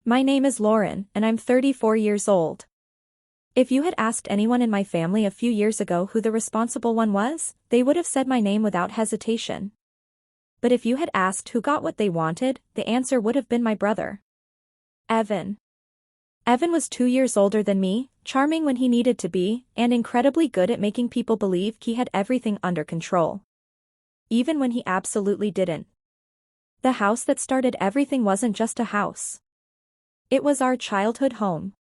My name is Lauren, and I'm 34 years old. If you had asked anyone in my family a few years ago who the responsible one was, they would have said my name without hesitation. But if you had asked who got what they wanted, the answer would have been my brother. Evan. Evan was 2 years older than me, charming when he needed to be, and incredibly good at making people believe he had everything under control. Even when he absolutely didn't. The house that started everything wasn't just a house. It was our childhood home.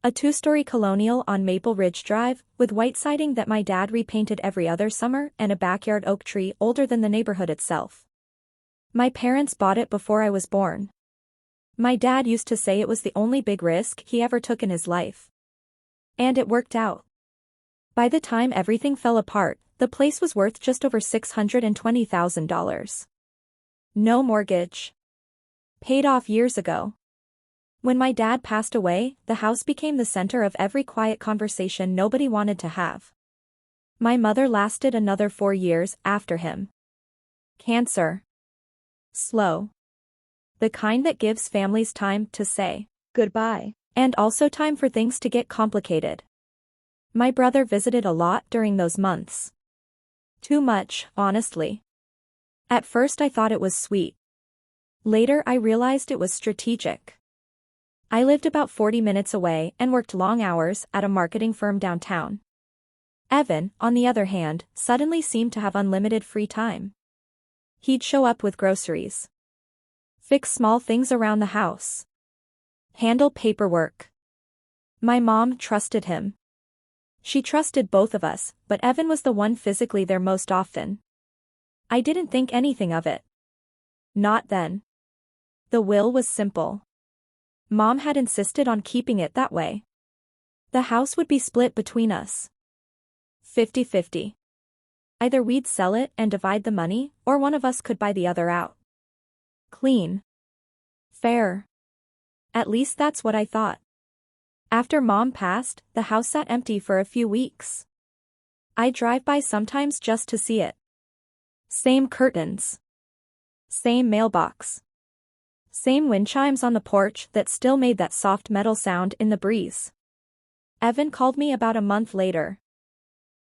A 2-story colonial on Maple Ridge Drive, with white siding that my dad repainted every other summer and a backyard oak tree older than the neighborhood itself. My parents bought it before I was born. My dad used to say it was the only big risk he ever took in his life. And it worked out. By the time everything fell apart, the place was worth just over $620,000. No mortgage. Paid off years ago. When my dad passed away, the house became the center of every quiet conversation nobody wanted to have. My mother lasted another 4 years after him. Cancer. Slow. The kind that gives families time to say goodbye, and also time for things to get complicated. My brother visited a lot during those months. Too much, honestly. At first I thought it was sweet. Later I realized it was strategic. I lived about 40 minutes away and worked long hours at a marketing firm downtown. Evan, on the other hand, suddenly seemed to have unlimited free time. He'd show up with groceries. Fix small things around the house. Handle paperwork. My mom trusted him. She trusted both of us, but Evan was the one physically there most often. I didn't think anything of it. Not then. The will was simple. Mom had insisted on keeping it that way. The house would be split between us. 50-50. Either we'd sell it and divide the money, or one of us could buy the other out. Clean. Fair. At least that's what I thought. After Mom passed, the house sat empty for a few weeks. I'd drive by sometimes just to see it. Same curtains. Same mailbox. Same wind chimes on the porch that still made that soft metal sound in the breeze. Evan called me about a month later.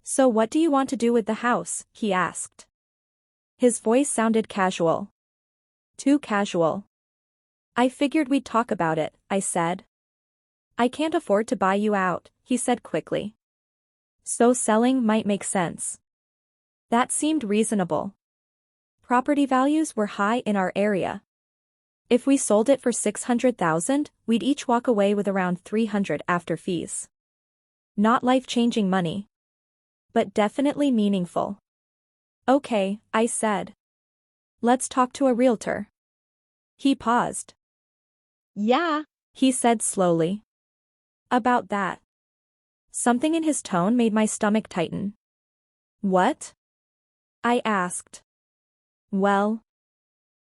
"So what do you want to do with the house?" he asked. His voice sounded casual. Too casual. "I figured we'd talk about it," I said. "I can't afford to buy you out," he said quickly. "So selling might make sense." That seemed reasonable. Property values were high in our area. If we sold it for $600,000, we'd each walk away with around $300 after fees. Not life-changing money. But definitely meaningful. "Okay," I said. "Let's talk to a realtor." He paused. "Yeah," he said slowly. "About that." Something in his tone made my stomach tighten. "What?" I asked. "Well,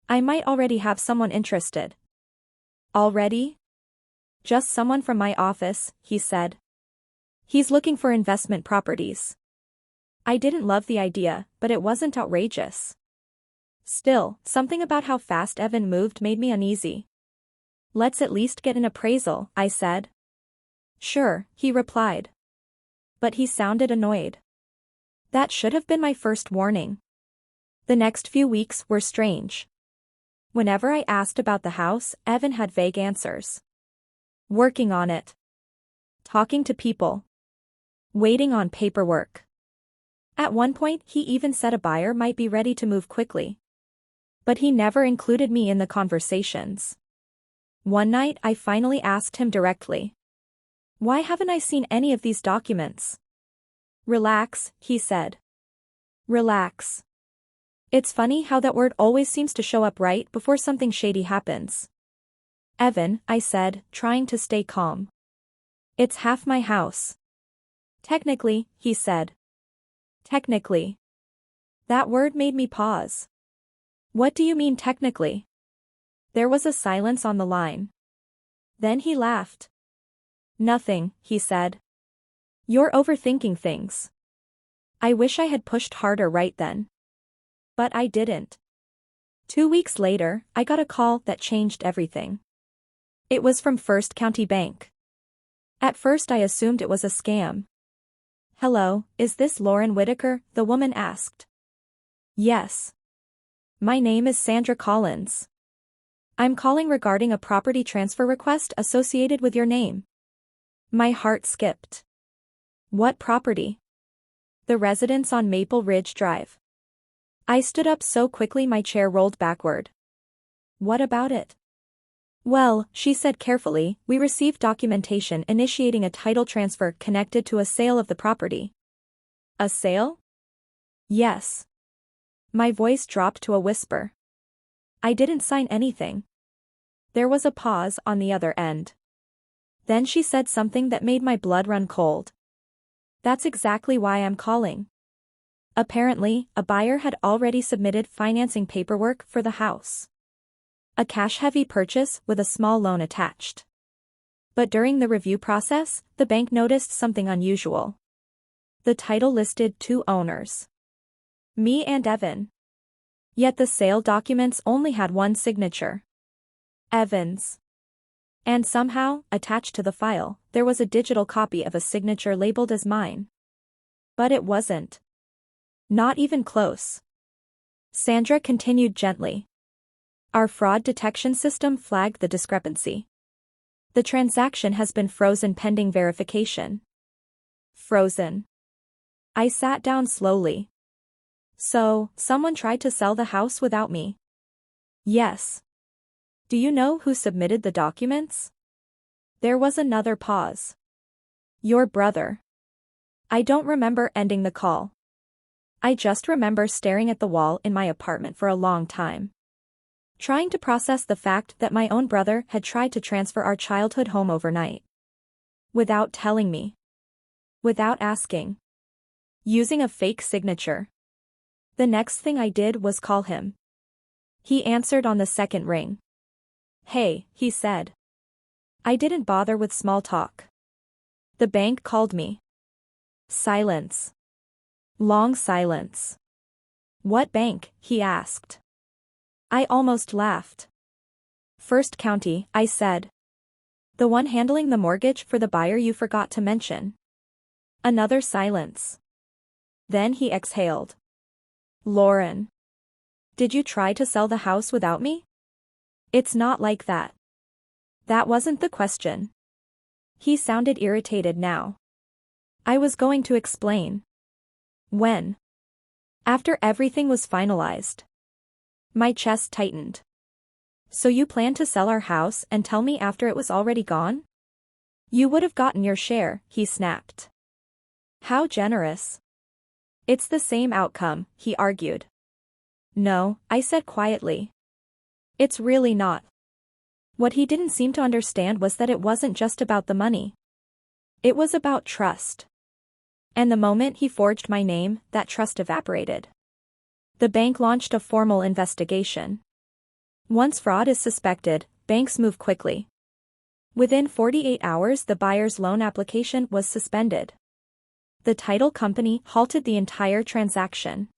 I might already have someone interested." "Already?" "Just someone from my office," he said. "He's looking for investment properties." I didn't love the idea, but it wasn't outrageous. Still, something about how fast Evan moved made me uneasy. "Let's at least get an appraisal," I said. "Sure," he replied. But he sounded annoyed. That should have been my first warning. The next few weeks were strange. Whenever I asked about the house, Evan had vague answers. Working on it. Talking to people. Waiting on paperwork. At one point he even said a buyer might be ready to move quickly. But he never included me in the conversations. One night I finally asked him directly. "Why haven't I seen any of these documents?" "Relax," he said. Relax. It's funny how that word always seems to show up right before something shady happens. "Evan," I said, trying to stay calm. "It's half my house." "Technically," he said. Technically. That word made me pause. "What do you mean technically?" There was a silence on the line. Then he laughed. "Nothing," he said. "You're overthinking things." I wish I had pushed harder right then. But I didn't. 2 weeks later, I got a call that changed everything. It was from First County Bank. At first I assumed it was a scam. "Hello, is this Lauren Whitaker?" the woman asked. "Yes. My name is Sandra Collins. I'm calling regarding a property transfer request associated with your name." My heart skipped. "What property?" "The residence on Maple Ridge Drive." I stood up so quickly my chair rolled backward. "What about it?" "Well," she said carefully, "we received documentation initiating a title transfer connected to a sale of the property." "A sale?" "Yes." My voice dropped to a whisper. "I didn't sign anything." There was a pause on the other end. Then she said something that made my blood run cold. "That's exactly why I'm calling." Apparently, a buyer had already submitted financing paperwork for the house. A cash-heavy purchase with a small loan attached. But during the review process, the bank noticed something unusual. The title listed 2 owners. Me and Evan. Yet the sale documents only had 1 signature. Evan's. And somehow, attached to the file, there was a digital copy of a signature labeled as mine. But it wasn't. Not even close. Sandra continued gently. "Our fraud detection system flagged the discrepancy. The transaction has been frozen pending verification." Frozen. I sat down slowly. "So, someone tried to sell the house without me?" "Yes." "Do you know who submitted the documents?" There was another pause. "Your brother." I don't remember ending the call. I just remember staring at the wall in my apartment for a long time. Trying to process the fact that my own brother had tried to transfer our childhood home overnight. Without telling me. Without asking. Using a fake signature. The next thing I did was call him. He answered on the second ring. "Hey," he said. I didn't bother with small talk. "The bank called me." Silence. Long silence. "What bank?" he asked. I almost laughed. "First County," I said. "The one handling the mortgage for the buyer you forgot to mention." Another silence. Then he exhaled. "Lauren. Did you try to sell the house without me?" "It's not like that." That wasn't the question. He sounded irritated now. I was going to explain. When? After everything was finalized. My chest tightened. "So you plan to sell our house and tell me after it was already gone?" "You would have gotten your share," he snapped. "How generous." "It's the same outcome," he argued. "No," I said quietly. "It's really not." What he didn't seem to understand was that it wasn't just about the money. It was about trust. And the moment he forged my name, that trust evaporated. The bank launched a formal investigation. Once fraud is suspected, banks move quickly. Within 48 hours the buyer's loan application was suspended. The title company halted the entire transaction.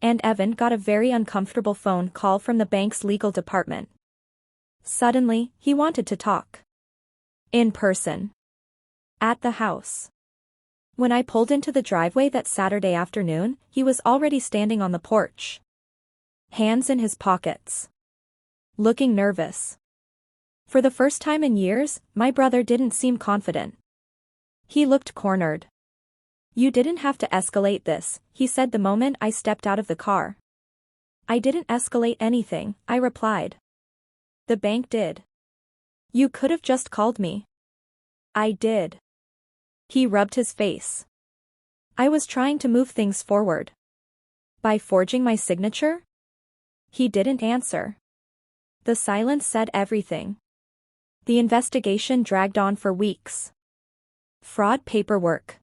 And Evan got a very uncomfortable phone call from the bank's legal department. Suddenly, he wanted to talk. In person. At the house. When I pulled into the driveway that Saturday afternoon, he was already standing on the porch. Hands in his pockets. Looking nervous. For the first time in years, my brother didn't seem confident. He looked cornered. "You didn't have to escalate this," he said the moment I stepped out of the car. "I didn't escalate anything," I replied. "The bank did. You could have just called me." "I did." He rubbed his face. "I was trying to move things forward." "By forging my signature?" He didn't answer. The silence said everything. The investigation dragged on for weeks. Fraud paperwork.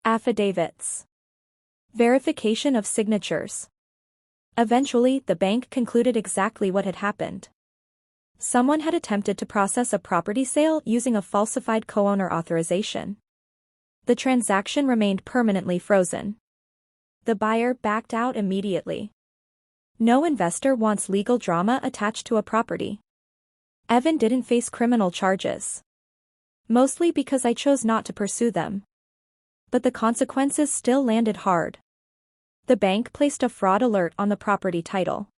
Affidavits. Verification of signatures. Eventually, the bank concluded exactly what had happened. Someone had attempted to process a property sale using a falsified co-owner authorization. The transaction remained permanently frozen. The buyer backed out immediately. No investor wants legal drama attached to a property. Evan didn't face criminal charges. Mostly because I chose not to pursue them. But the consequences still landed hard. The bank placed a fraud alert on the property title.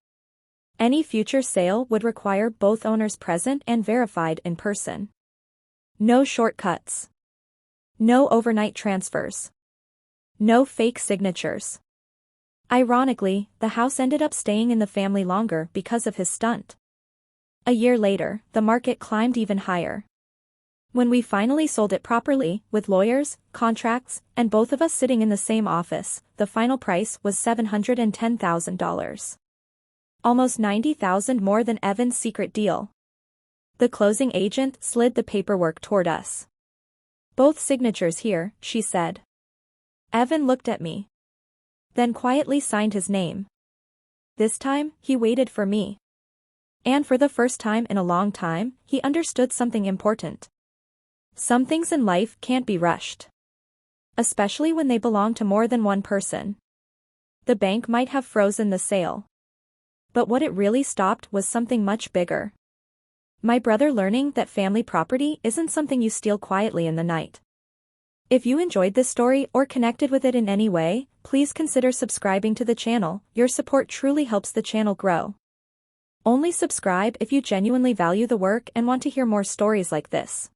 Any future sale would require both owners present and verified in person. No shortcuts. No overnight transfers. No fake signatures. Ironically, the house ended up staying in the family longer because of his stunt. A year later, the market climbed even higher. When we finally sold it properly, with lawyers, contracts, and both of us sitting in the same office, the final price was $710,000. Almost $90,000 more than Evan's secret deal. The closing agent slid the paperwork toward us. "Both signatures here," she said. Evan looked at me. Then quietly signed his name. This time, he waited for me. And for the first time in a long time, he understood something important. Some things in life can't be rushed. Especially when they belong to more than one person. The bank might have frozen the sale. But what it really stopped was something much bigger. My brother learning that family property isn't something you steal quietly in the night. If you enjoyed this story or connected with it in any way, please consider subscribing to the channel. Your support truly helps the channel grow. Only subscribe if you genuinely value the work and want to hear more stories like this.